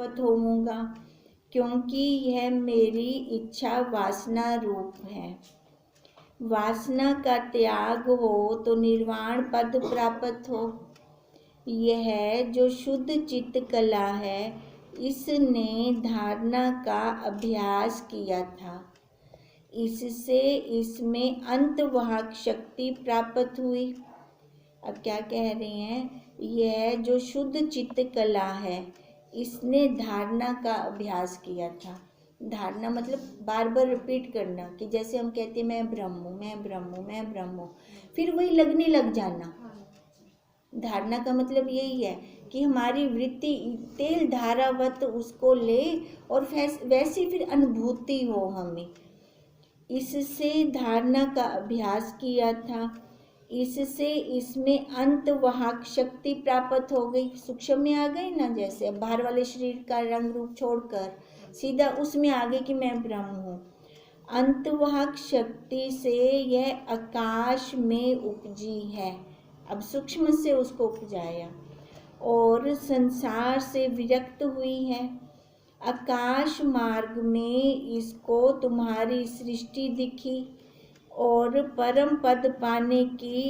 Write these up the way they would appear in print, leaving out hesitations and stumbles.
प्राप्त होऊंगा, क्योंकि यह मेरी इच्छा वासना रूप है। वासना का त्याग हो तो निर्वाण पद प्राप्त हो। यह जो शुद्ध चित्त कला है, इसने धारणा का अभ्यास किया था, इससे इसमें अंतवाहक शक्ति प्राप्त हुई। अब क्या कह रहे हैं, यह जो शुद्ध चित्त कला है, इसने धारणा का अभ्यास किया था। धारणा मतलब बार बार रिपीट करना, कि जैसे हम कहते हैं मैं ब्रह्म हूँ, मैं ब्रह्म हूँ, मैं ब्रह्म हूँ, फिर वही लगने लग जाना। धारणा का मतलब यही है कि हमारी वृत्ति तेल धारावत उसको ले और वैसी फिर अनुभूति हो हमें। इससे धारणा का अभ्यास किया था, इससे इसमें अंतवाहक शक्ति प्राप्त हो गई। सूक्ष्म में आ गई ना, जैसे बाहर वाले शरीर का रंग रूप छोड़कर सीधा उसमें आ गई कि मैं ब्रह्म हूँ। अंतवाहक शक्ति से यह आकाश में उपजी है। अब सूक्ष्म से उसको उपजाया और संसार से विरक्त हुई है। आकाश मार्ग में इसको तुम्हारी सृष्टि दिखी और परम पद पाने की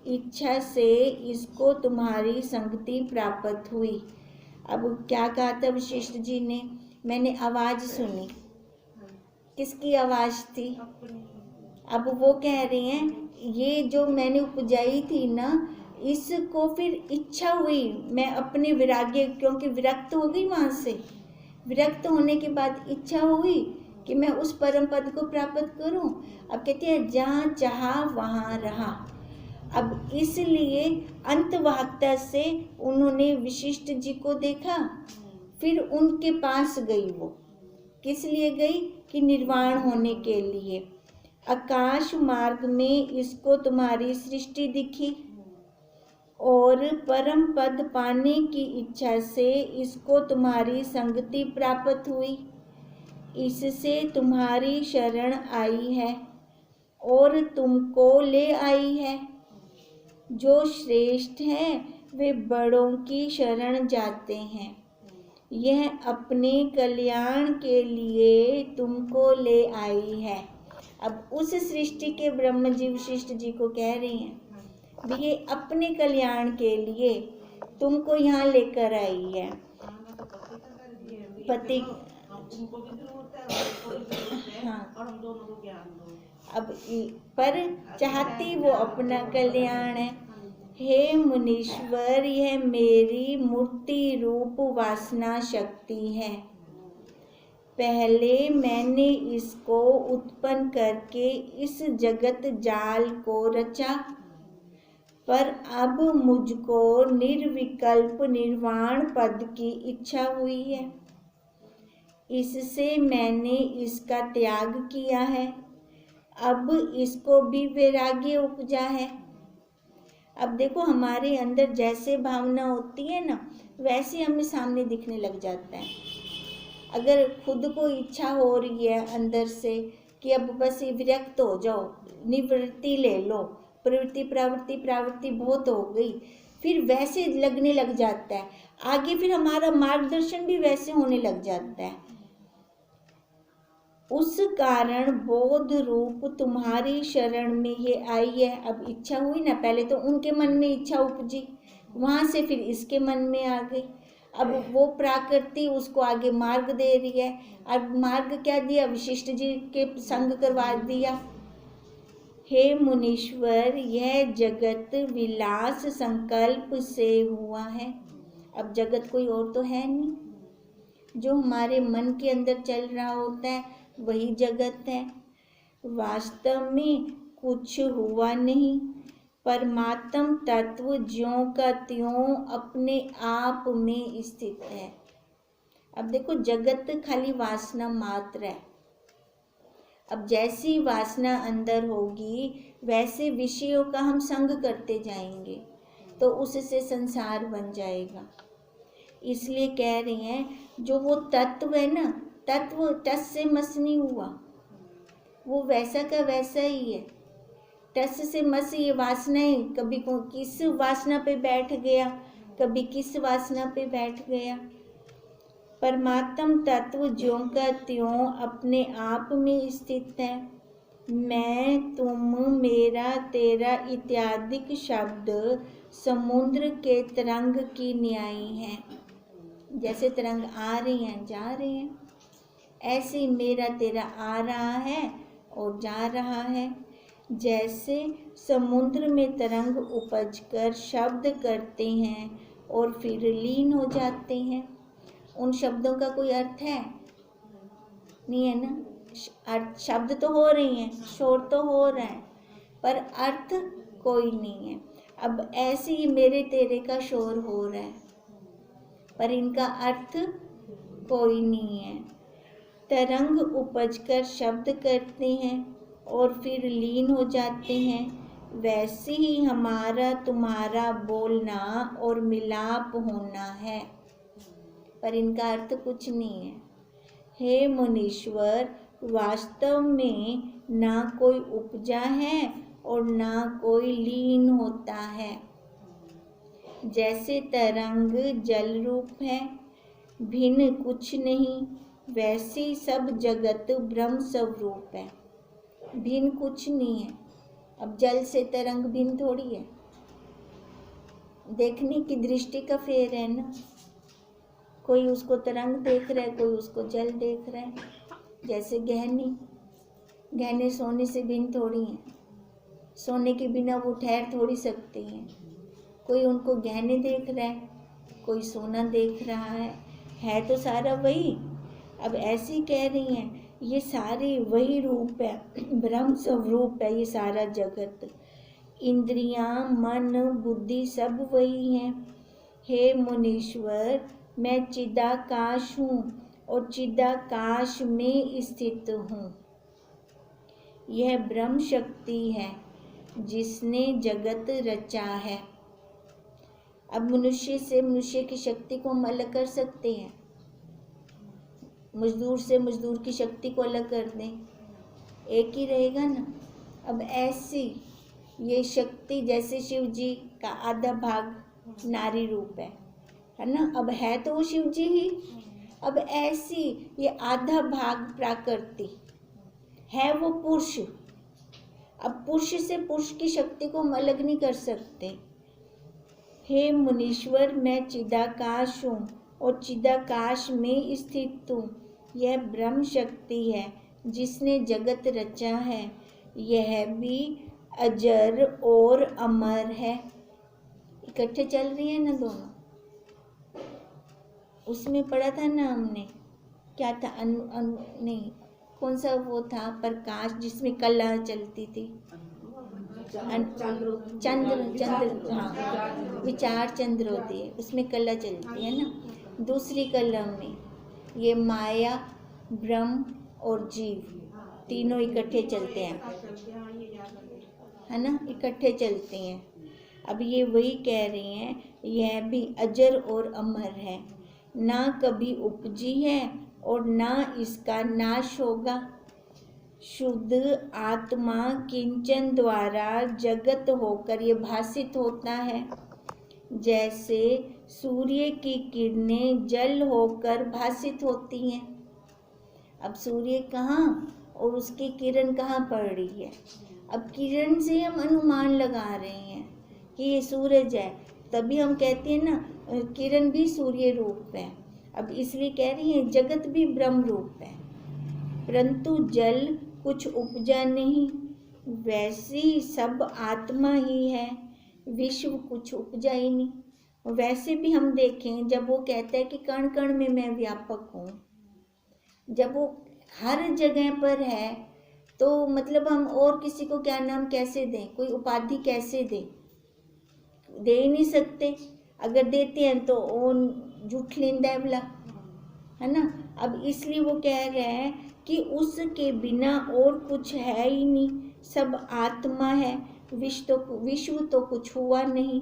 इच्छा से इसको तुम्हारी संगति प्राप्त हुई। अब क्या कहा था वशिष्ठ जी ने, मैंने आवाज सुनी। किसकी आवाज थी? अब वो कह रहे हैं ये जो मैंने उपजाई थी ना, इसको फिर इच्छा हुई, मैं अपने विराग्य, क्योंकि विरक्त हो गई वहां से, विरक्त होने के बाद इच्छा हुई कि मैं उस परम पद को प्राप्त करूं। अब कहते हैं जहाँ चाहा वहाँ रहा। अब इसलिए अंतवाहकता से उन्होंने वशिष्ठ जी को देखा, फिर उनके पास गई। वो किस लिए गई? कि निर्वाण होने के लिए। आकाश मार्ग में इसको तुम्हारी सृष्टि दिखी और परम पद पाने की इच्छा से इसको तुम्हारी संगति प्राप्त हुई। इससे तुम्हारी शरण आई है और तुमको ले आई है। जो श्रेष्ठ हैं वे बड़ों की शरण जाते हैं। यह अपने कल्याण के लिए तुमको ले आई है। अब उस सृष्टि के ब्रह्म जी वशिष्ठ जी को कह रहे हैं, ये अपने कल्याण के लिए तुमको यहाँ लेकर आई है। पति हाँ, और हम दोनों को ज्ञान दो। अब पर चाहती वो अपना कल्याण है। हे मुनीश्वर, यह मेरी मूर्ति रूप वासना शक्ति है। पहले मैंने इसको उत्पन्न करके इस जगत जाल को रचा, पर अब मुझको निर्विकल्प निर्वाण पद की इच्छा हुई है, इससे मैंने इसका त्याग किया है। अब इसको भी वैराग्य उपजा है। अब देखो हमारे अंदर जैसे भावना होती है ना, वैसे हमें सामने दिखने लग जाता है। अगर खुद को इच्छा हो रही है अंदर से कि अब बस विरक्त हो जाओ, निवृत्ति ले लो, प्रवृत्ति बहुत हो गई, फिर वैसे लगने लग जाता है। आगे फिर हमारा मार्गदर्शन भी वैसे होने लग जाता है। उस कारण बोध रूप तुम्हारी शरण में ये आई है। अब इच्छा हुई ना, पहले तो उनके मन में इच्छा उपजी, वहां से फिर इसके मन में आ गई। अब वो प्राकृति उसको आगे मार्ग दे रही है। अब मार्ग क्या दिया? वशिष्ठ जी के संग करवा दिया। हे मुनीश्वर, यह जगत विलास संकल्प से हुआ है। अब जगत कोई और तो है नहीं, जो हमारे मन के अंदर चल रहा होता है वही जगत है। वास्तव में कुछ हुआ नहीं, परमात्म तत्व ज्यों का त्यों अपने आप में स्थित है। अब देखो जगत खाली वासना मात्र है। अब जैसी वासना अंदर होगी वैसे विषयों का हम संग करते जाएंगे तो उससे संसार बन जाएगा। इसलिए कह रहे हैं जो वो तत्व है ना, तत्व टस से मस नहीं हुआ, वो वैसा का वैसा ही है। टस से मस ये वासनाएं, कभी किस वासना पे बैठ गया, कभी किस वासना पे बैठ गया। परमात्म तत्व ज्यों का त्यों अपने आप में स्थित है। मैं, तुम, मेरा, तेरा इत्यादि शब्द समुद्र के तरंग की न्यायी हैं। जैसे तरंग आ रही हैं जा रही हैं, ऐसे ही मेरा तेरा आ रहा है और जा रहा है। जैसे समुद्र में तरंग उपजकर शब्द करते हैं और फिर लीन हो जाते हैं। उन शब्दों का कोई अर्थ है नहीं है ना। अर्थ शब्द तो हो रही हैं, शोर तो हो रहा है, पर अर्थ कोई नहीं है। अब ऐसे ही मेरे तेरे का शोर हो रहा है, पर इनका अर्थ कोई नहीं है। तरंग उपजकर शब्द करते हैं और फिर लीन हो जाते हैं। वैसे ही हमारा तुम्हारा बोलना और मिलाप होना है, पर इनका अर्थ कुछ नहीं है। हे मुनीश्वर, वास्तव में ना कोई उपजा है और ना कोई लीन होता है। जैसे तरंग जल रूप है, भिन्न कुछ नहीं, वैसे सब जगत ब्रह्म स्वरूप है, भिन्न कुछ नहीं है। अब जल से तरंग भिन्न थोड़ी है, देखने की दृष्टि का फेर है ना। कोई उसको तरंग देख रहा है, कोई उसको जल देख रहा है। जैसे गहने सोने से भिन्न थोड़ी हैं, सोने के बिना वो ठहर थोड़ी सकते हैं। कोई उनको गहने देख रहा है, कोई सोना देख रहा है तो सारा वही। अब ऐसी कह रही हैं, ये सारे वही रूप है, ब्रह्म स्वरूप है ये सारा जगत। इंद्रियां, मन, बुद्धि सब वही हैं। हे मुनीश्वर, मैं चिदाकाश हूँ और चिदाकाश में स्थित हूँ। यह ब्रह्म शक्ति है जिसने जगत रचा है। अब मनुष्य से मनुष्य की शक्ति को हम अलग कर सकते हैं, मजदूर से मजदूर की शक्ति को अलग कर दें, एक ही रहेगा ना। अब ऐसी ये शक्ति, जैसे शिव जी का आधा भाग नारी रूप है ना। अब है तो वो शिव जी ही। अब ऐसी ये आधा भाग प्रकृति है, वो पुरुष। अब पुरुष से पुरुष की शक्ति को हम अलग नहीं कर सकते। हे मुनीश्वर, मैं चिदाकाश हूँ और चिदाकाश में स्थित हूँ। यह ब्रह्म शक्ति है जिसने जगत रचा है। यह भी अजर और अमर है। इकट्ठे चल रही है ना दोनों। उसमें पढ़ा था ना हमने, क्या था, नहीं, कौन सा वो था, प्रकाश जिसमें कला चलती थी, चंद्र, हाँ, विचार चंद्रोदय, उसमें कला चलती है ना। दूसरी कला में ये माया, ब्रह्म और जीव तीनों इकट्ठे चलते हैं, है ना, इकट्ठे चलते हैं। अब ये वही कह रही हैं, यह भी अजर और अमर है, ना कभी उपजी है और ना इसका नाश होगा। शुद्ध आत्मा किंचन द्वारा जगत होकर ये भासित होता है। जैसे सूर्य की किरणें जल होकर भासित होती हैं। अब सूर्य कहाँ और उसकी किरण कहाँ पड़ रही है। अब किरण से हम अनुमान लगा रहे हैं कि ये सूरज है, तभी हम कहते हैं ना किरण भी सूर्य रूप है। अब इसलिए कह रही है जगत भी ब्रह्म रूप है, परंतु जल कुछ उपजा नहीं, वैसी सब आत्मा ही है, विश्व कुछ उपजा ही नहीं। वैसे भी हम देखें, जब वो कहता है कि कण कण में मैं व्यापक हूँ, जब वो हर जगह पर है, तो मतलब हम और किसी को क्या नाम कैसे दें, कोई उपाधि कैसे दें, दे ही नहीं सकते। अगर देते हैं तो वो झूठ लेंदा बोला, है ना। अब इसलिए वो कह रहे हैं कि उसके बिना और कुछ है ही नहीं, सब आत्मा है, विश्व तो कुछ हुआ नहीं।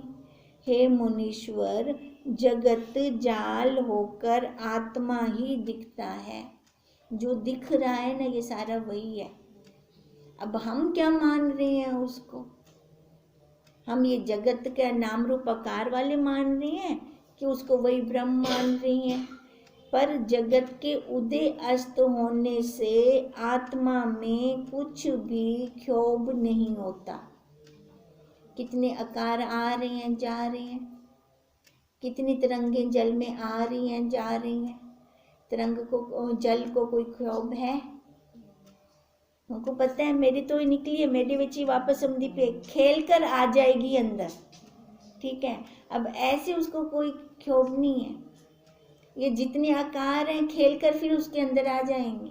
हे मुनीश्वर, जगत जाल होकर आत्मा ही दिखता है, जो दिख रहा है ना ये सारा वही है। अब हम क्या मान रहे हैं उसको, हम ये जगत के नाम रूप आकार वाले मान रहे हैं कि उसको वही ब्रह्म मान रही हैं। पर जगत के उदय अस्त होने से आत्मा में कुछ भी क्षोभ नहीं होता। कितने आकार आ रहे हैं, जा रहे हैं, कितनी तरंगें जल में आ रही हैं, जा रही हैं। तरंग को, जल को कोई क्षोभ है? उनको पता है मेरी तो निकली है, मेरी बच्ची वापस समुद्र पे खेल कर आ जाएगी अंदर, ठीक है। अब ऐसे उसको कोई क्षोभ नहीं है। ये जितने आकार हैं खेल कर फिर उसके अंदर आ जाएंगे।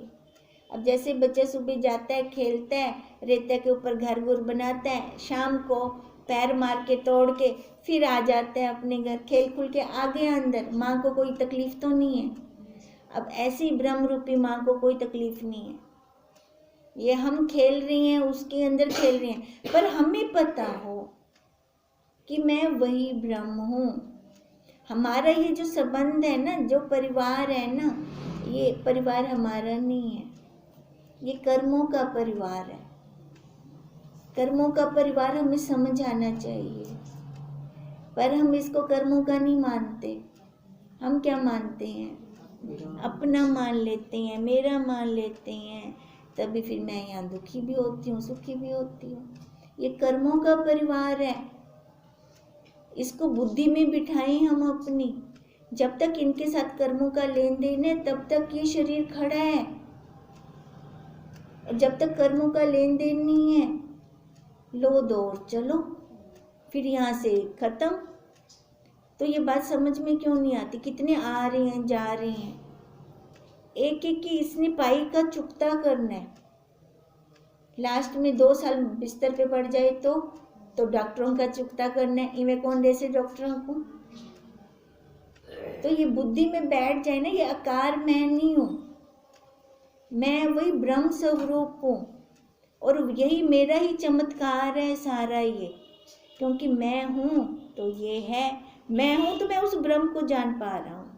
अब जैसे बच्चा सुबह जाता है, खेलता है, रेते के ऊपर घर गुर बनाता है, शाम को पैर मार के तोड़ के फिर आ जाता है अपने घर, खेल खुल के आ गया अंदर, माँ को कोई तकलीफ तो नहीं है। अब ऐसी ब्रह्म रूपी माँ को कोई तकलीफ नहीं है। ये हम खेल रही हैं, उसके अंदर खेल रहे हैं, पर हमें पता हो कि मैं वही ब्रह्म हूँ। हमारा ये जो संबंध है ना, जो परिवार है ना, ये परिवार हमारा नहीं है, ये कर्मों का परिवार है। कर्मों का परिवार हमें समझ आना चाहिए, पर हम इसको कर्मों का नहीं मानते। हम क्या मानते हैं? अपना मान लेते हैं, मेरा मान लेते हैं, तभी फिर मैं यहाँ दुखी भी होती हूँ, सुखी भी होती हूँ। ये कर्मों का परिवार है, इसको बुद्धि में बिठाएं हम अपनी। जब तक इनके साथ कर्मों का लेन देन है तब तक ये शरीर खड़ा है, जब तक कर्मों का लेन देन नहीं है, लो दौड़ चलो, फिर यहाँ से खत्म। तो ये बात समझ में क्यों नहीं आती? कितने आ रहे हैं, जा रहे हैं, एक एक की इसने पाई का चुकता करना है। लास्ट में 2 साल बिस्तर पे पड़ जाए तो डॉक्टरों का चुकता करना है। इवें कौन जैसे डॉक्टरों को, तो ये बुद्धि में बैठ जाए ना, ये आकार मैं नहीं हूँ, मैं वही ब्रह्म स्वरूप हूँ, और यही मेरा ही चमत्कार है सारा ये। क्योंकि मैं हूँ तो ये है, मैं हूँ तो मैं उस ब्रह्म को जान पा रहा हूँ।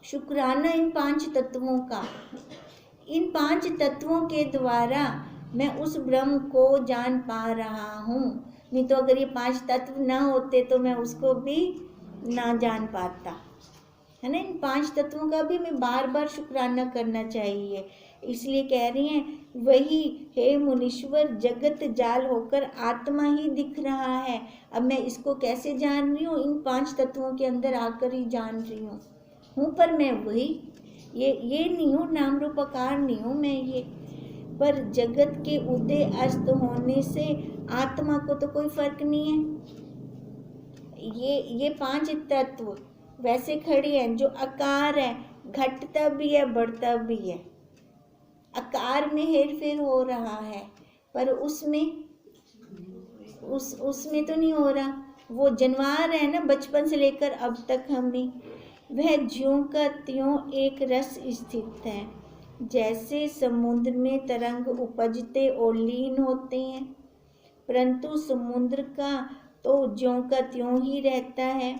शुक्राना इन 5 तत्वों का, इन 5 तत्वों के द्वारा मैं उस ब्रह्म को जान पा रहा हूँ। नहीं तो अगर ये 5 तत्व ना होते तो मैं उसको भी ना जान पाता, है ना। इन 5 तत्वों का भी हमें बार बार शुक्राना करना चाहिए। इसलिए कह रही हैं, वही हे मुनीश्वर जगत जाल होकर आत्मा ही दिख रहा है। अब मैं इसको कैसे जान रही हूँ? इन 5 तत्वों के अंदर आकर ही जान रही हूँ, पर मैं वही, ये नहीं हूँ, नाम रूप आकार नहीं हूँ मैं ये। पर जगत के उदय अस्त होने से आत्मा को तो कोई फर्क नहीं है। ये 5 तत्व वैसे खड़ी हैं, जो आकार है, घटता भी है, बढ़ता भी है। आकार में हेर फेर हो रहा है, पर उसमें तो नहीं हो रहा। वो जनवार है ना, बचपन से लेकर अब तक हमें, वह ज्यों का त्यों एक रस स्थित है। जैसे समुद्र में तरंग उपजते और लीन होते हैं, परंतु समुद्र का तो ज्यों का त्यों ही रहता है,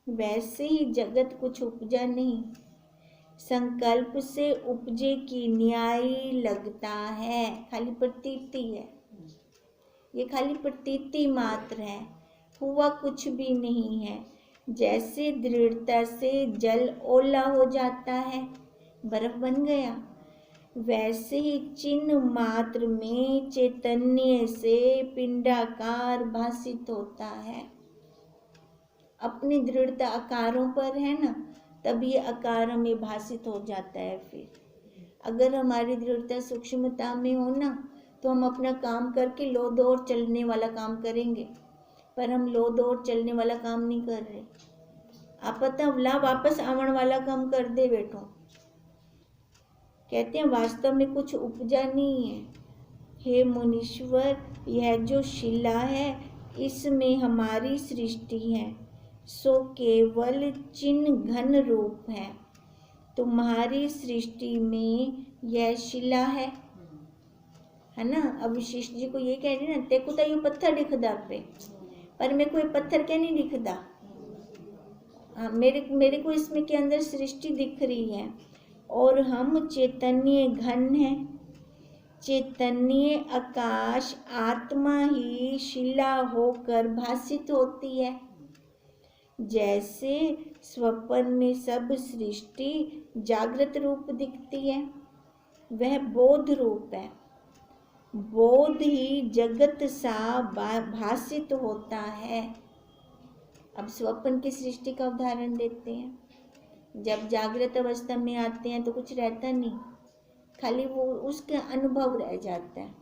वैसे ही जगत कुछ उपजा नहीं, संकल्प से उपजे की न्याय लगता है। खाली प्रतीति है, ये खाली प्रतीति मात्र है, हुआ कुछ भी नहीं है। जैसे दृढ़ता से जल ओला हो जाता है, बर्फ बन गया, वैसे ही चिन्ह मात्र में चैतन्य से पिंडाकार भासित होता है। अपनी दृढ़ता आकारों पर है ना, तब ये आकार हमें भासित हो जाता है। फिर अगर हमारी दृढ़ता सूक्ष्मता में हो ना, तो हम अपना काम करके लो दौड़ चलने वाला काम करेंगे, पर हम लो दौड़ चलने वाला काम नहीं कर रहे। आप पता ला वापस आवन वाला काम कर दे बैठो। कहते हैं वास्तव में कुछ उपजा नहीं है। हे मुनीश्वर, यह जो शिला है इसमें हमारी सृष्टि है, सो केवल चिन्ह घन रूप है। तुम्हारी सृष्टि में यह शिला है ना। अब विशिष्ट जी को ये कह रही ना, तेको तो ये पत्थर दिखदा पे, पर मेरे को ये पत्थर क्या नहीं दिखदा। मेरे को इसमें के अंदर सृष्टि दिख रही है, और हम चैतन्य घन है। चैतन्य आकाश आत्मा ही शिला होकर भासित होती है। जैसे स्वप्न में सब सृष्टि जागृत रूप दिखती है, वह बोध रूप है। बोध ही जगत सा भासित होता है। अब स्वप्न की सृष्टि का उदाहरण देते हैं। जब जागृत अवस्था में आते हैं तो कुछ रहता नहीं, खाली वो उसका अनुभव रह जाता है।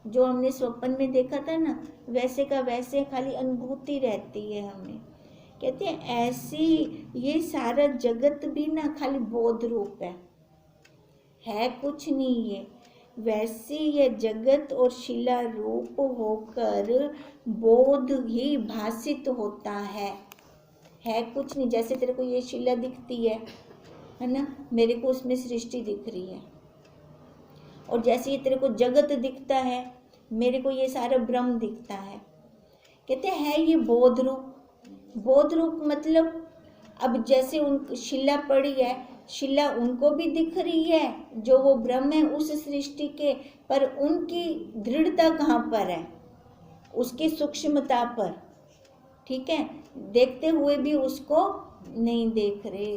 जो हमने स्वप्न में देखा था ना, वैसे का वैसे खाली अनुभूति रहती है हमें। कहते हैं ऐसी ये सारा जगत भी ना खाली बोध रूप है कुछ नहीं। ये वैसे ये जगत और शिला रूप होकर बोध ही भासित होता है कुछ नहीं। जैसे तेरे को ये शिला दिखती है ना, मेरे को उसमें सृष्टि दिख रही है। और जैसे ये तेरे को जगत दिखता है, मेरे को ये सारा ब्रह्म दिखता है। कहते हैं ये बोध रूप। बोध रूप मतलब अब जैसे उन शिला पड़ी है, शिला उनको भी दिख रही है जो वो ब्रह्म है उस सृष्टि के, पर उनकी दृढ़ता कहाँ पर है? उसकी सूक्ष्मता पर। ठीक है, देखते हुए भी उसको नहीं देख रहे।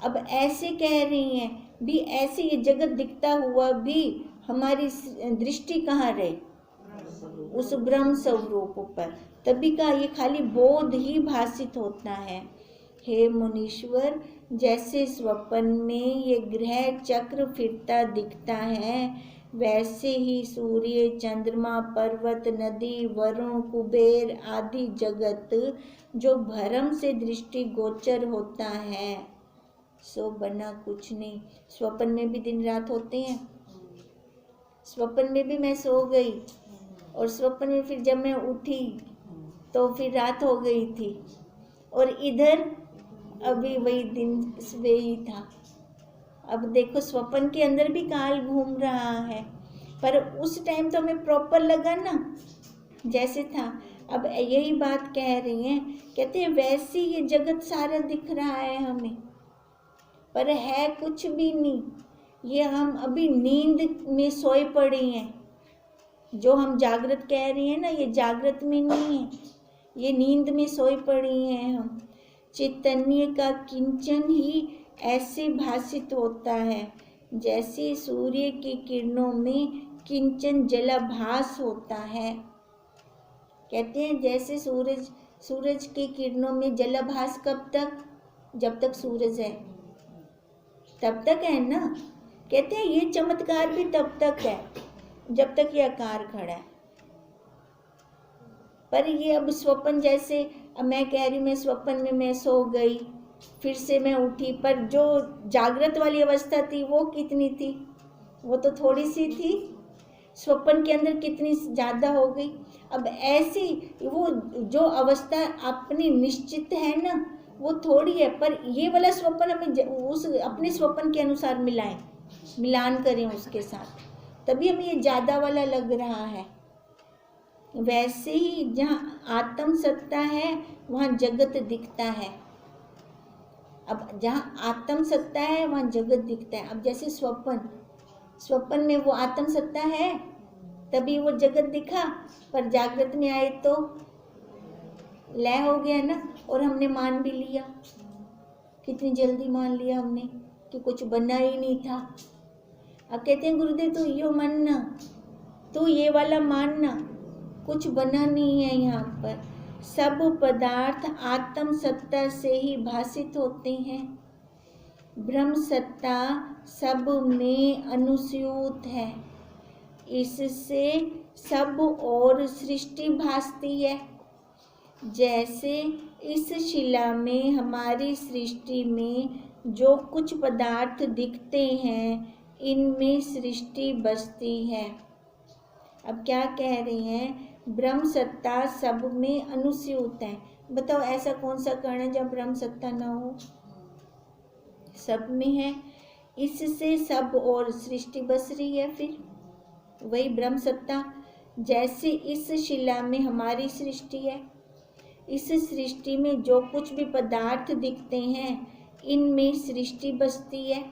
अब ऐसे कह रही हैं भी, ऐसे ये जगत दिखता हुआ भी हमारी दृष्टि कहाँ रहे? उस ब्रह्म स्वरूप पर। तभी का ये खाली बोध ही भासित होता है। हे मुनीश्वर, जैसे स्वप्न में ये ग्रह चक्र फिरता दिखता है, वैसे ही सूर्य, चंद्रमा, पर्वत, नदी, वरुण, कुबेर आदि जगत जो भ्रम से दृष्टि गोचर होता है, सो बना कुछ नहीं। स्वप्न में भी दिन रात होते हैं। स्वप्न में भी मैं सो गई और स्वप्न में फिर जब मैं उठी तो फिर रात हो गई थी, और इधर अभी वही दिन सुबह ही था। अब देखो स्वप्न के अंदर भी काल घूम रहा है, पर उस टाइम तो हमें प्रॉपर लगा ना जैसे था। अब यही बात कह रही हैं, कहते हैं वैसे ये जगत सारा दिख रहा है हमें, पर है कुछ भी नहीं। ये हम अभी नींद में सोए पड़े हैं। जो हम जागृत कह रही हैं ना, ये जागृत में नहीं है, ये नींद में सोए पड़ी हैं हम। चैतन्य का किंचन ही ऐसे भासित होता है जैसे सूर्य की किरणों में किंचन जलाभास होता है। कहते हैं जैसे सूरज की किरणों में जलाभास कब तक? जब तक सूरज है तब तक है ना। कहते हैं ये चमत्कार भी तब तक है जब तक ये आकार खड़ा है। पर ये अब स्वप्न जैसे, अब मैं कह रही हूँ मैं स्वप्न में मैं सो गई, फिर से मैं उठी, पर जो जागृत वाली अवस्था थी वो कितनी थी? वो तो थोड़ी सी थी। स्वप्न के अंदर कितनी ज़्यादा हो गई। अब ऐसी वो जो अवस्था अपनी निश्चित है ना, वो थोड़ी है, पर ये वाला स्वप्न हमें उस अपने स्वप्न के अनुसार मिलान करें उसके साथ, तभी हमें ये ज़्यादा वाला लग रहा है। वैसे ही जहाँ आत्म सत्ता है वहाँ जगत दिखता है। अब जहाँ आत्म सत्ता है वहाँ जगत दिखता है। अब जैसे स्वप्न में वो आत्म सत्ता है तभी वो जगत दिखा, पर जागृत में आए तो लय हो गया ना, और हमने मान भी लिया। कितनी जल्दी मान लिया हमने कि कुछ बना ही नहीं था। अब कहते हैं गुरुदेव तू यो मानना, तू ये वाला मानना, कुछ बना नहीं है यहाँ पर। सब पदार्थ आत्म सत्ता से ही भासित होते हैं। ब्रह्म सत्ता सब में अनुस्यूत है, इससे सब और सृष्टि भासती है। जैसे इस शिला में हमारी सृष्टि में जो कुछ पदार्थ दिखते हैं, इनमें सृष्टि बसती है। अब क्या कह रही हैं? ब्रह्म सत्ता सब में अनुस्यूत है। बताओ ऐसा कौन सा कण है जब ब्रह्म सत्ता ना हो? सब में है, इससे सब और सृष्टि बस रही है। फिर वही ब्रह्म सत्ता, जैसे इस शिला में हमारी सृष्टि है, इस सृष्टि में जो कुछ भी पदार्थ दिखते हैं, इनमें सृष्टि बसती है।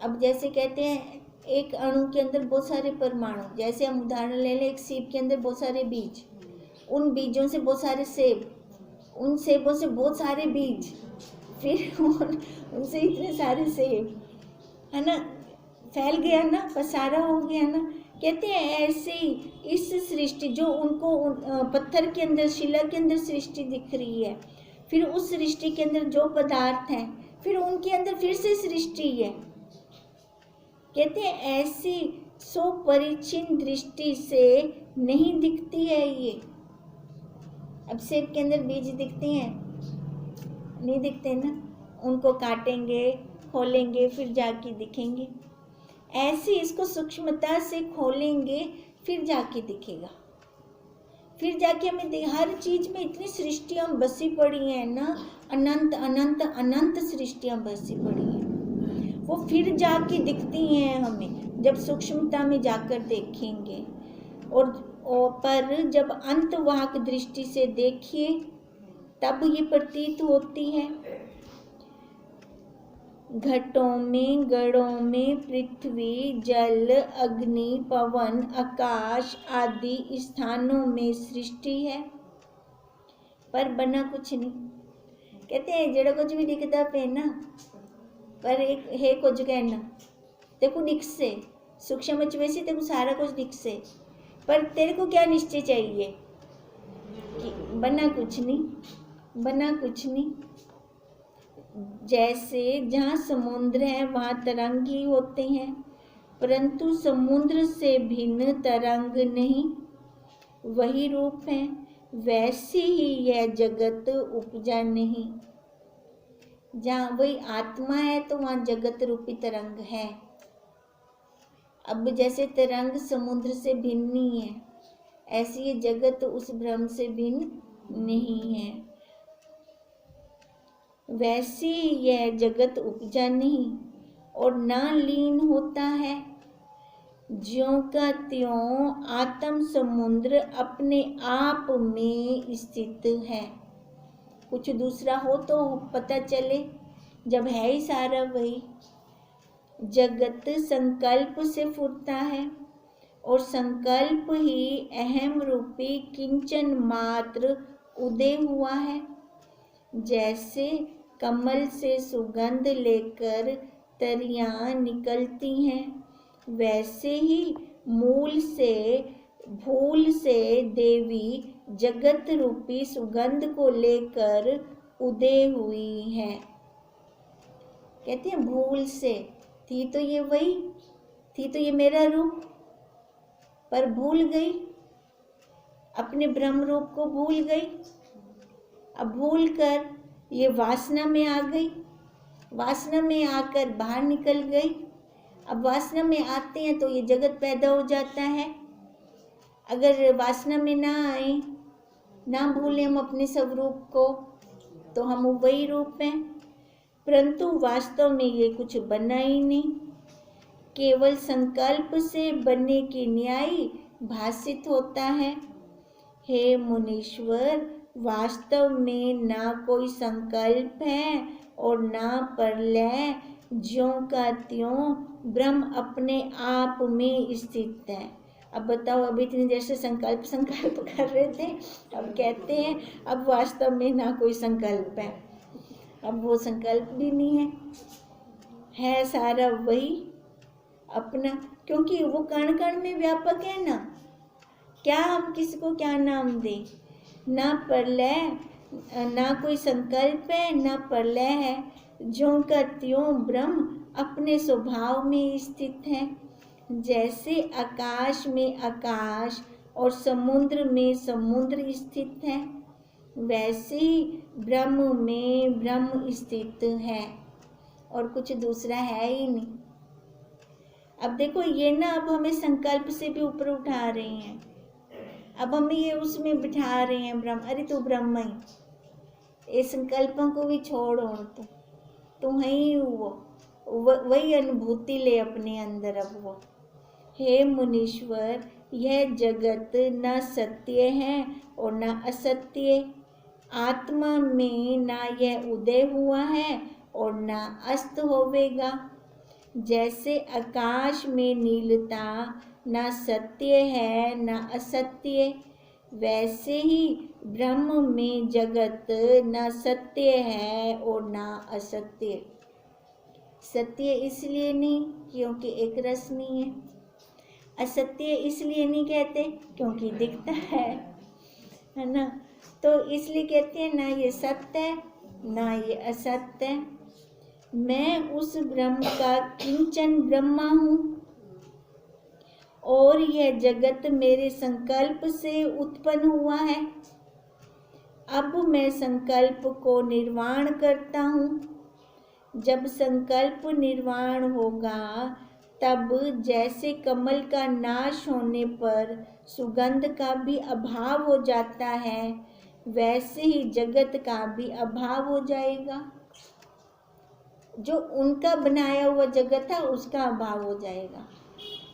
अब जैसे कहते हैं एक अणु के अंदर बहुत सारे परमाणु, जैसे हम उदाहरण ले लें एक सेब के अंदर बहुत सारे बीज, उन बीजों से बहुत सारे सेब, उन सेबों से बहुत सारे बीज, फिर उनसे इतने सारे सेब, है ना, फैल गया ना, पसारा हो गया ना। कहते हैं ऐसे ही इस सृष्टि जो उनको पत्थर के अंदर, शिला के अंदर सृष्टि दिख रही है, फिर उस सृष्टि के अंदर जो पदार्थ हैं, फिर उनके अंदर फिर से सृष्टि है। कहते हैं ऐसी स्वपरिचिन दृष्टि से नहीं दिखती है ये। अब सेब के अंदर बीज दिखते हैं? नहीं दिखते ना, उनको काटेंगे, खोलेंगे, फिर जाके दिखेंगे। ऐसे इसको सूक्ष्मता से खोलेंगे, फिर जाके दिखेगा, फिर जाके हमें हर चीज में इतनी सृष्टियां बसी पड़ी हैं ना, अनंत अनंत अनंत सृष्टियां बसी पड़ी हैं, वो फिर जाके दिखती हैं हमें जब सूक्ष्मता में जाकर देखेंगे। और पर जब अंतवाक दृष्टि से देखिए तब ये प्रतीत होती है। घटों में, गढ़ों में पृथ्वी, जल, अग्नि, पवन, आकाश आदि स्थानों में सृष्टि है, पर बना कुछ नहीं। कहते हैं जड़ा कुछ भी दिखता पे ना, पर एक है कुछ कहना देखो दिख से सूक्ष्म वैसे देखो सारा कुछ दिख से, पर तेरे को क्या निश्चय चाहिए कि बना कुछ नहीं, बना कुछ नहीं। जैसे जहाँ समुद्र है वहाँ तरंग ही होते हैं, परंतु समुद्र से भिन्न तरंग नहीं, वही रूप है। वैसे ही यह जगत उपजा नहीं। जहाँ वही आत्मा है तो वहाँ जगत रूपी तरंग है। अब जैसे तरंग समुद्र से भिन्न नहीं है, ऐसी ये जगत उस ब्रह्म से भिन्न नहीं है। वैसे यह जगत उपजा नहीं और ना लीन होता है। ज्यों का त्यों आत्म समुद्र अपने आप में स्थित है। कुछ दूसरा हो तो पता चले, जब है ही सारा वही। जगत संकल्प से फुरता है और संकल्प ही अहम रूपी किंचन मात्र उदय हुआ है। जैसे कमल से सुगंध लेकर तरियां निकलती हैं, वैसे ही मूल से भूल से देवी जगत रूपी सुगंध को लेकर उदय हुई है। कहते हैं भूल से, थी तो ये वही, थी तो ये मेरा रूप, पर भूल गई, अपने ब्रह्म रूप को भूल गई। अब भूल कर ये वासना में आ गई, वासना में आकर बाहर निकल गई। अब वासना में आते हैं तो ये जगत पैदा हो जाता है। अगर वासना में ना आए, ना भूलें हम अपने स्वरूप को, तो हम वही रूप हैं, परंतु वास्तव में ये कुछ बना ही नहीं। केवल संकल्प से बनने की न्याय भाषित होता है। हे मुनीश्वर, वास्तव में ना कोई संकल्प है और ना प्रलय, ज्यों का त्यों ब्रह्म अपने आप में स्थित है। अब बताओ, अभी इतनी देर से संकल्प संकल्प कर रहे थे, अब कहते हैं अब वास्तव में ना कोई संकल्प है। अब वो संकल्प भी नहीं है सारा वही अपना, क्योंकि वो कण कण में व्यापक है ना। क्या हम किसी को क्या नाम दें? ना प्रलय, ना कोई संकल्प है, ना प्रलय है। ज्यों का त्यों ब्रह्म अपने स्वभाव में स्थित है। जैसे आकाश में आकाश और समुद्र में समुद्र स्थित है, वैसे ही ब्रह्म में ब्रह्म स्थित है, और कुछ दूसरा है ही नहीं। अब देखो ये ना, अब हमें संकल्प से भी ऊपर उठा रहे हैं, अब हमें ये उसमें बिठा रहे हैं ब्रह्म। अरे तू ब्रह्म ही, ये संकल्पों को भी छोड़, और तू है ही वही अनुभूति ले अपने अंदर। अब वो, हे मुनीश्वर, यह जगत न सत्य है और न असत्य। आत्मा में ना यह उदय हुआ है और ना अस्त होवेगा। जैसे आकाश में नीलता ना सत्य है ना असत्य, वैसे ही ब्रह्म में जगत न सत्य है और न असत्य। सत्य इसलिए नहीं क्योंकि एक रस नहीं है, असत्य इसलिए नहीं कहते क्योंकि दिखता है ना। तो इसलिए कहते हैं ना ये सत्य है ना ये असत्य है। मैं उस ब्रह्म का किंचन ब्रह्मा हूँ और यह जगत मेरे संकल्प से उत्पन्न हुआ है। अब मैं संकल्प को निर्वाण करता हूँ। जब संकल्प निर्वाण होगा तब जैसे कमल का नाश होने पर सुगंध का भी अभाव हो जाता है, वैसे ही जगत का भी अभाव हो जाएगा। जो उनका बनाया हुआ जगत है उसका अभाव हो जाएगा।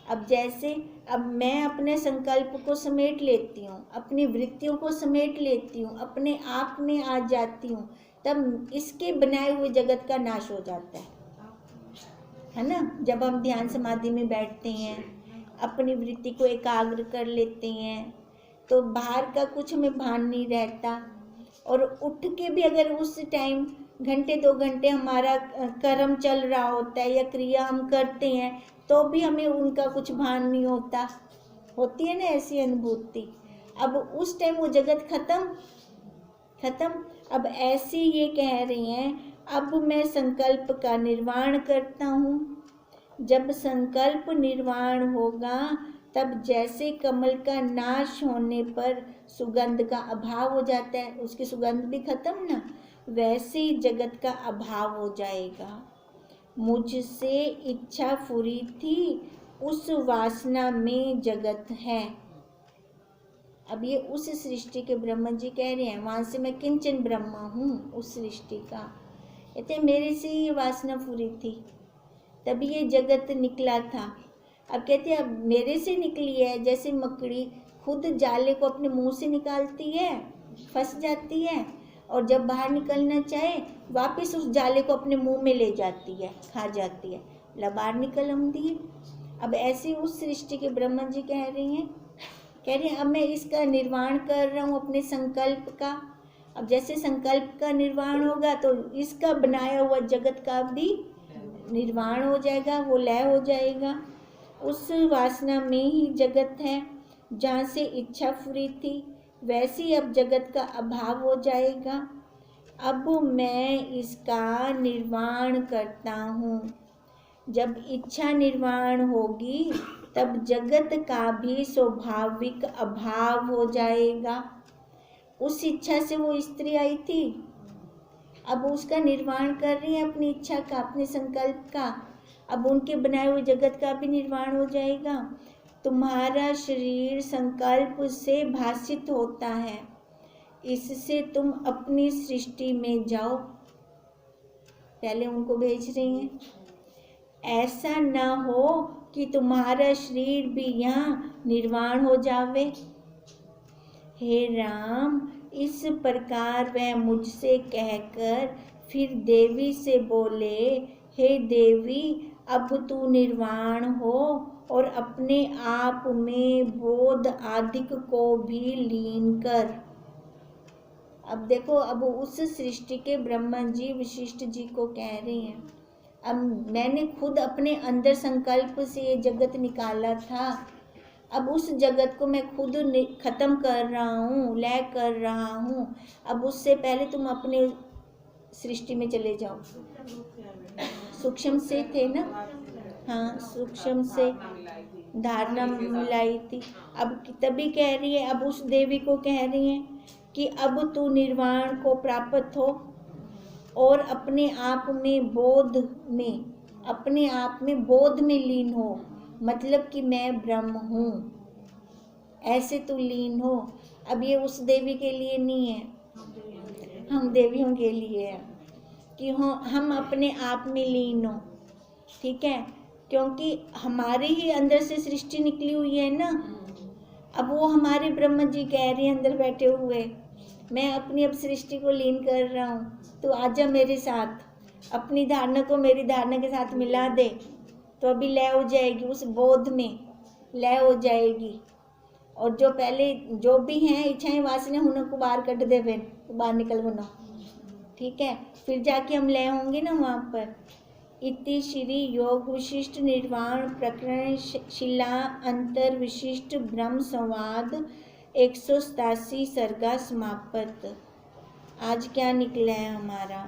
अब जैसे अब मैं अपने संकल्प को समेट लेती हूँ, अपनी वृत्तियों को समेट लेती हूँ, अपने आप में आ जाती हूँ, तब इसके बनाए हुए जगत का नाश हो जाता है ना। जब हम ध्यान समाधि में बैठते हैं, अपनी वृत्ति को एकाग्र कर लेते हैं, तो बाहर का कुछ हमें भान नहीं रहता। और उठ के भी अगर उस टाइम घंटे 2 घंटे हमारा कर्म चल रहा होता है या क्रिया हम करते हैं, तो भी हमें उनका कुछ भान नहीं होता। होती है ना ऐसी अनुभूति। अब उस टाइम वो जगत खत्म। अब ऐसे ये कह रही हैं, अब मैं संकल्प का निर्वाण करता हूँ। जब संकल्प निर्वाण होगा तब जैसे कमल का नाश होने पर सुगंध का अभाव हो जाता है, उसकी सुगंध भी खत्म ना, वैसे ही जगत का अभाव हो जाएगा। मुझसे इच्छा पूरी थी, उस वासना में जगत है। अब ये उस सृष्टि के ब्रह्मा जी कह रहे हैं, वहां से मैं किंचन ब्रह्मा हूँ उस सृष्टि का। कहते मेरे से ये वासना पूरी थी तभी ये जगत निकला था। अब कहते हैं अब मेरे से निकली है, जैसे मकड़ी खुद जाले को अपने मुंह से निकालती है, फंस जाती है, और जब बाहर निकलना चाहे वापस उस जाले को अपने मुंह में ले जाती है, खा जाती है, बाहर निकल हम दिए। अब ऐसे उस सृष्टि के ब्रह्मा जी कह रही हैं अब मैं इसका निर्वाण कर रहा हूँ अपने संकल्प का। अब जैसे संकल्प का निर्वाण होगा तो इसका बनाया हुआ जगत का भी निर्वाण हो जाएगा, वो लय हो जाएगा। उस वासना में ही जगत है, जहाँ से इच्छा पूरी थी वैसे ही अब जगत का अभाव हो जाएगा। अब मैं इसका निर्वाण करता हूँ। जब इच्छा निर्वाण होगी तब जगत का भी स्वाभाविक अभाव हो जाएगा। उस इच्छा से वो स्त्री आई थी, अब उसका निर्वाण कर रही है अपनी इच्छा का, अपने संकल्प का। अब उनके बनाए हुए जगत का भी निर्वाण हो जाएगा। तुम्हारा शरीर संकल्प से भासित होता है, इससे तुम अपनी सृष्टि में जाओ। पहले उनको भेज रही हैं, ऐसा न हो कि तुम्हारा शरीर भी यहाँ निर्वाण हो जावे। हे राम, इस प्रकार वह मुझसे कहकर फिर देवी से बोले, हे देवी, अब तू निर्वाण हो और अपने आप में बोध आदिक को भी लीन कर। अब देखो, अब उस सृष्टि के ब्रह्मा जी वशिष्ठ जी को कह रहे हैं, अब मैंने खुद अपने अंदर संकल्प से ये जगत निकाला था, अब उस जगत को मैं खुद खत्म कर रहा हूँ, लय कर रहा हूँ। अब उससे पहले तुम अपने सृष्टि में चले जाओ। सूक्ष्म से थे ना, हाँ, सूक्ष्म से धारणा मिलाई थी। अब तभी कह रही है, अब उस देवी को कह रही है कि अब तू निर्वाण को प्राप्त हो और अपने आप में बोध में लीन हो, मतलब कि मैं ब्रह्म हूँ, ऐसे तू लीन हो। अब ये उस देवी के लिए नहीं है, हम देवियों के लिए है कि हम अपने आप में लीन हो, ठीक है, क्योंकि हमारे ही अंदर से सृष्टि निकली हुई है ना। अब वो हमारे ब्रह्म जी कह रहे हैं अंदर बैठे हुए, मैं अपनी अब सृष्टि को लीन कर रहा हूँ, तो आजा मेरे साथ, अपनी धारणा को मेरी धारणा के साथ मिला दे, तो अभी लय हो जाएगी, उस बोध में लय हो जाएगी। और जो पहले जो भी हैं इच्छाएं वासना उनको बाहर कट दे, फिर बाहर निकल बनो, ठीक है, फिर जाके हम ले होंगे ना वहाँ पर। इति श्री योग विशिष्ट निर्वाण प्रकरण शिला अंतर विशिष्ट ब्रह्म संवाद 187 सर्गा समाप्त। आज क्या निकला है हमारा?